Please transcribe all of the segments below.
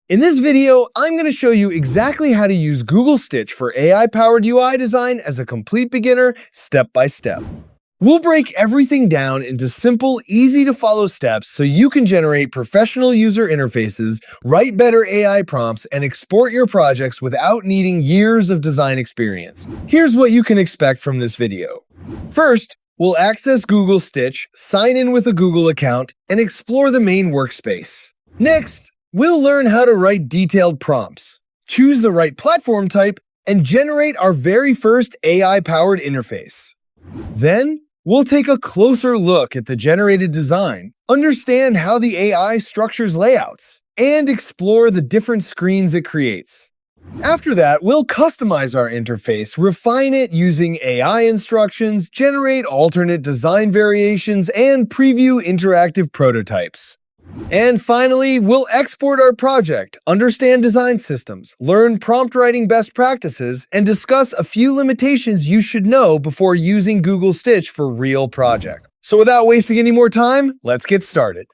In this video, I'm going to show you exactly how to use Google Stitch for AI-powered UI design as a complete beginner, step by step. We'll break everything down into simple, easy-to-follow steps so you can generate professional user interfaces, write better AI prompts, and export your projects without needing years of design experience. Here's what you can expect from this video. First, we'll access Google Stitch, sign in with a Google account, and explore the main workspace. Next, we'll learn how to write detailed prompts, choose the right platform type, and generate our very first AI-powered interface. Then, we'll take a closer look at the generated design, understand how the AI structures layouts, and explore the different screens it creates. After that, we'll customize our interface, refine it using AI instructions, generate alternate design variations, and preview interactive prototypes. And finally, we'll export our project, understand design systems, learn prompt writing best practices, and discuss a few limitations you should know before using Google Stitch for real projects. So without wasting any more time, let's get started.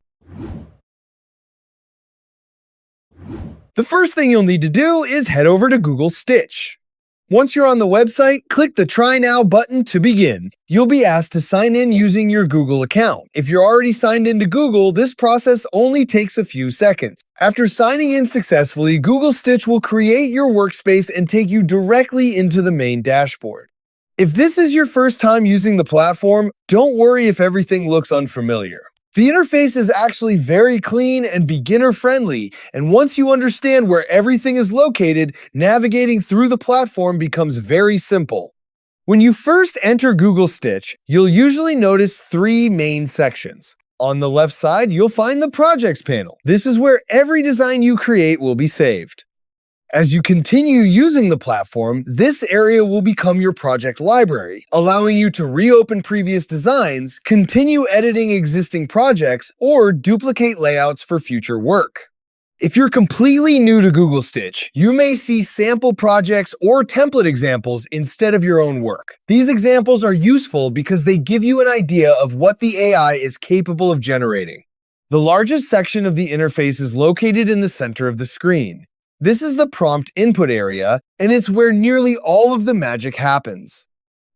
The first thing you'll need to do is head over to Google Stitch. Once you're on the website, click the Try Now button to begin. You'll be asked to sign in using your Google account. If you're already signed into Google, this process only takes a few seconds. After signing in successfully, Google Stitch will create your workspace and take you directly into the main dashboard. If this is your first time using the platform, don't worry if everything looks unfamiliar. The interface is actually very clean and beginner-friendly, and once you understand where everything is located, navigating through the platform becomes very simple. When you first enter Google Stitch, you'll usually notice three main sections. On the left side, you'll find the Projects panel. This is where every design you create will be saved. As you continue using the platform, this area will become your project library, allowing you to reopen previous designs, continue editing existing projects, or duplicate layouts for future work. If you're completely new to Google Stitch, you may see sample projects or template examples instead of your own work. These examples are useful because they give you an idea of what the AI is capable of generating. The largest section of the interface is located in the center of the screen. This is the prompt input area, and it's where nearly all of the magic happens.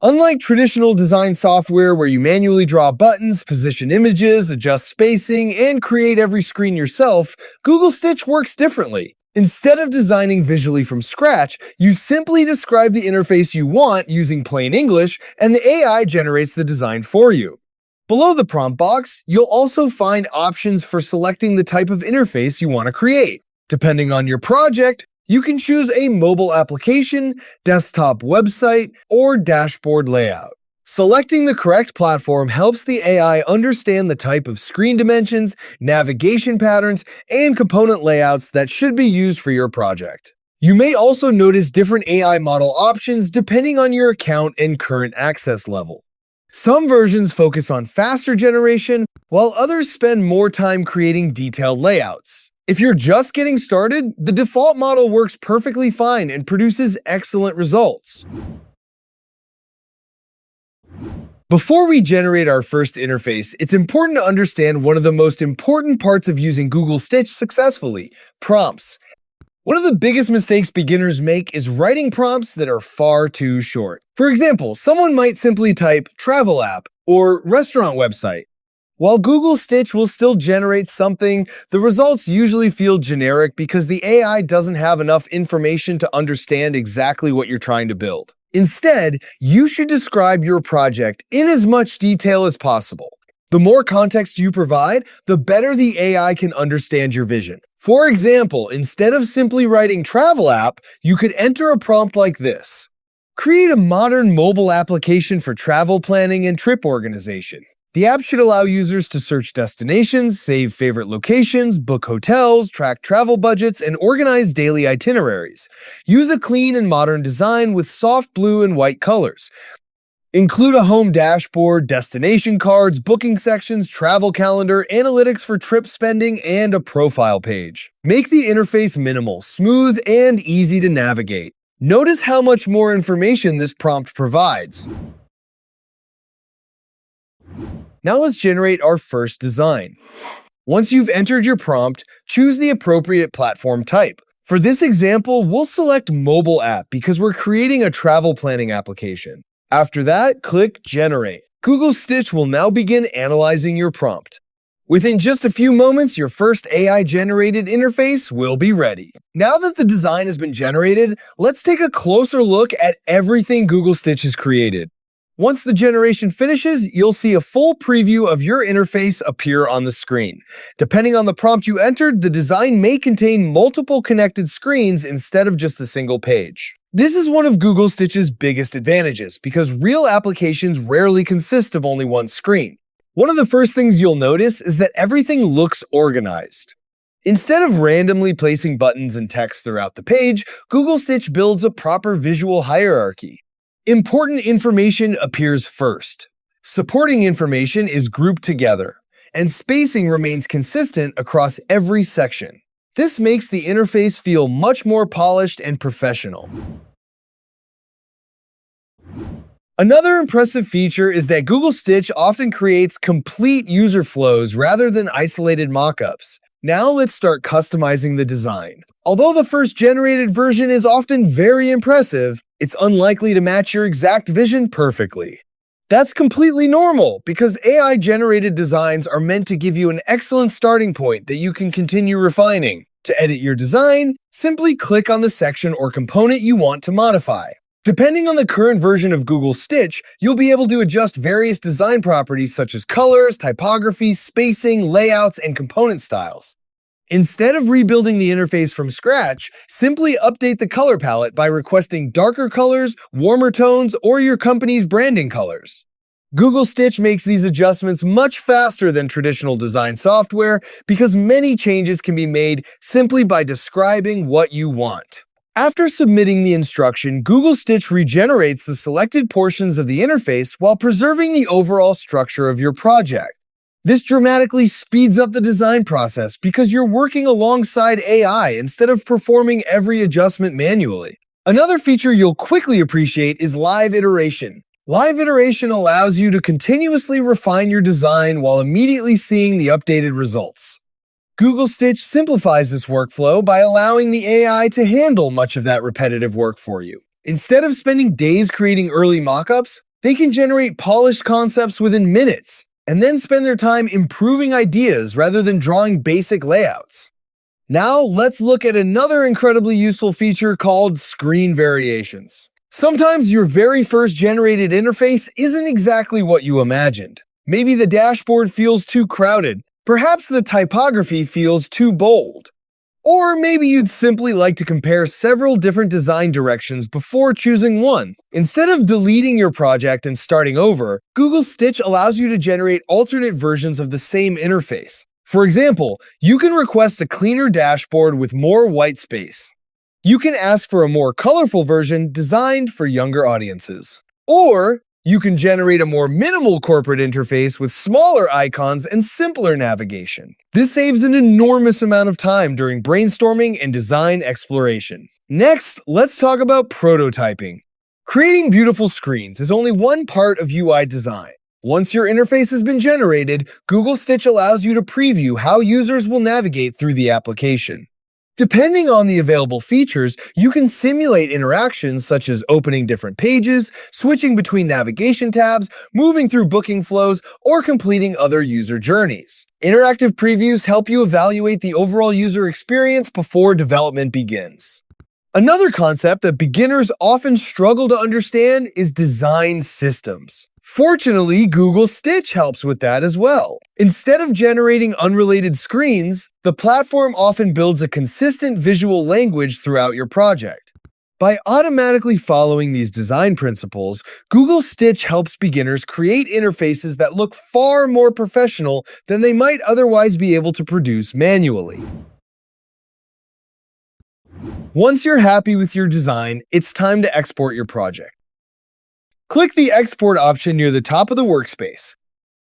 Unlike traditional design software where you manually draw buttons, position images, adjust spacing, and create every screen yourself, Google Stitch works differently. Instead of designing visually from scratch, you simply describe the interface you want using plain English, and the AI generates the design for you. Below the prompt box, you'll also find options for selecting the type of interface you want to create. Depending on your project, you can choose a mobile application, desktop website, or dashboard layout. Selecting the correct platform helps the AI understand the type of screen dimensions, navigation patterns, and component layouts that should be used for your project. You may also notice different AI model options depending on your account and current access level. Some versions focus on faster generation, while others spend more time creating detailed layouts. If you're just getting started, the default model works perfectly fine and produces excellent results. Before we generate our first interface, it's important to understand one of the most important parts of using Google Stitch successfully: prompts. One of the biggest mistakes beginners make is writing prompts that are far too short. For example, someone might simply type "travel app" or "restaurant website." While Google Stitch will still generate something, the results usually feel generic because the AI doesn't have enough information to understand exactly what you're trying to build. Instead, you should describe your project in as much detail as possible. The more context you provide, the better the AI can understand your vision. For example, instead of simply writing "travel app," you could enter a prompt like this: create a modern mobile application for travel planning and trip organization. The app should allow users to search destinations, save favorite locations, book hotels, track travel budgets, and organize daily itineraries. Use a clean and modern design with soft blue and white colors. Include a home dashboard, destination cards, booking sections, travel calendar, analytics for trip spending, and a profile page. Make the interface minimal, smooth, and easy to navigate. Notice how much more information this prompt provides. Now let's generate our first design. Once you've entered your prompt, choose the appropriate platform type. For this example, we'll select mobile app because we're creating a travel planning application. After that, click Generate. Google Stitch will now begin analyzing your prompt. Within just a few moments, your first AI-generated interface will be ready. Now that the design has been generated, let's take a closer look at everything Google Stitch has created. Once the generation finishes, you'll see a full preview of your interface appear on the screen. Depending on the prompt you entered, the design may contain multiple connected screens instead of just a single page. This is one of Google Stitch's biggest advantages because real applications rarely consist of only one screen. One of the first things you'll notice is that everything looks organized. Instead of randomly placing buttons and text throughout the page, Google Stitch builds a proper visual hierarchy. Important information appears first. Supporting information is grouped together, and spacing remains consistent across every section. This makes the interface feel much more polished and professional. Another impressive feature is that Google Stitch often creates complete user flows rather than isolated mockups. Now let's start customizing the design. Although the first generated version is often very impressive, it's unlikely to match your exact vision perfectly. That's completely normal because AI-generated designs are meant to give you an excellent starting point that you can continue refining. To edit your design, simply click on the section or component you want to modify. Depending on the current version of Google Stitch, you'll be able to adjust various design properties such as colors, typography, spacing, layouts, and component styles. Instead of rebuilding the interface from scratch, simply update the color palette by requesting darker colors, warmer tones, or your company's branding colors. Google Stitch makes these adjustments much faster than traditional design software because many changes can be made simply by describing what you want. After submitting the instruction, Google Stitch regenerates the selected portions of the interface while preserving the overall structure of your project. This dramatically speeds up the design process because you're working alongside AI instead of performing every adjustment manually. Another feature you'll quickly appreciate is live iteration. Live iteration allows you to continuously refine your design while immediately seeing the updated results. Google Stitch simplifies this workflow by allowing the AI to handle much of that repetitive work for you. Instead of spending days creating early mockups, they can generate polished concepts within minutes, and then spend their time improving ideas rather than drawing basic layouts. Now, let's look at another incredibly useful feature called screen variations. Sometimes your very first generated interface isn't exactly what you imagined. Maybe the dashboard feels too crowded. Perhaps the typography feels too bold. Or maybe you'd simply like to compare several different design directions before choosing one. Instead of deleting your project and starting over, Google Stitch allows you to generate alternate versions of the same interface. For example, you can request a cleaner dashboard with more white space. You can ask for a more colorful version designed for younger audiences. Or you can generate a more minimal corporate interface with smaller icons and simpler navigation. This saves an enormous amount of time during brainstorming and design exploration. Next, let's talk about prototyping. Creating beautiful screens is only one part of UI design. Once your interface has been generated, Google Stitch allows you to preview how users will navigate through the application. Depending on the available features, you can simulate interactions such as opening different pages, switching between navigation tabs, moving through booking flows, or completing other user journeys. Interactive previews help you evaluate the overall user experience before development begins. Another concept that beginners often struggle to understand is design systems. Fortunately, Google Stitch helps with that as well. Instead of generating unrelated screens, the platform often builds a consistent visual language throughout your project. By automatically following these design principles, Google Stitch helps beginners create interfaces that look far more professional than they might otherwise be able to produce manually. Once you're happy with your design, it's time to export your project. Click the Export option near the top of the workspace.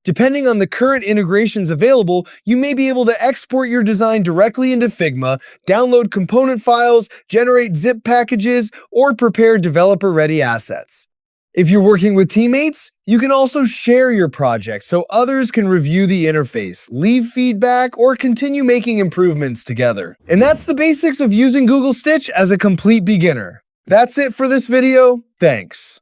Depending on the current integrations available, you may be able to export your design directly into Figma, download component files, generate zip packages, or prepare developer-ready assets. If you're working with teammates, you can also share your project so others can review the interface, leave feedback, or continue making improvements together. And that's the basics of using Google Stitch as a complete beginner. That's it for this video. Thanks.